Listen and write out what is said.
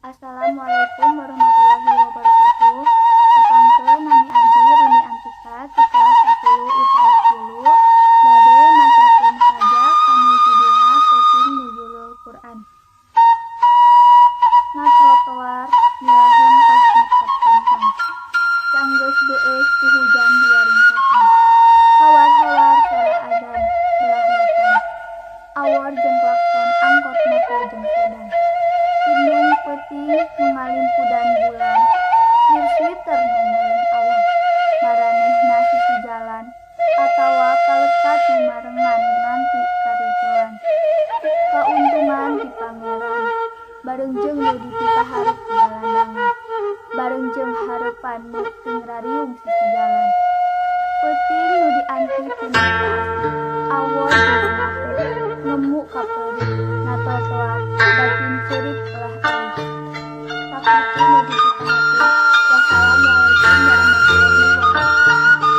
Assalamualaikum warahmatullahi wabarakatuh. Tepangkeun nami abdi Rini Antika ti kelas 10 IPS 10 bade macakeun saja anu judulna Peuting Nuzulul Quran. Na trotoar milaheung pas nepet pentang. Canggeus beueus ku hujan dua ringkasna. Hawar-hawar suara adzan belah wetan. Awor jeung klakson angkot motor jeung sedan. Indung peuting nu ngalimpudan bulan, sir-siter nu meuleun awak, maranehna sisi jalan, atawa kalekat nu marengan nganti karitelan. Kauntungan ti pangeran, bareunjeung deui ti pahareup dalandangan, bareunjeung hareupan nu teu ngrariung sisi jalan. Peuting nu dianti tina kaasih, awor jeung ngaheup, ngemu ka peurik, na trotoar batin ceurik elah eueuh. Tapi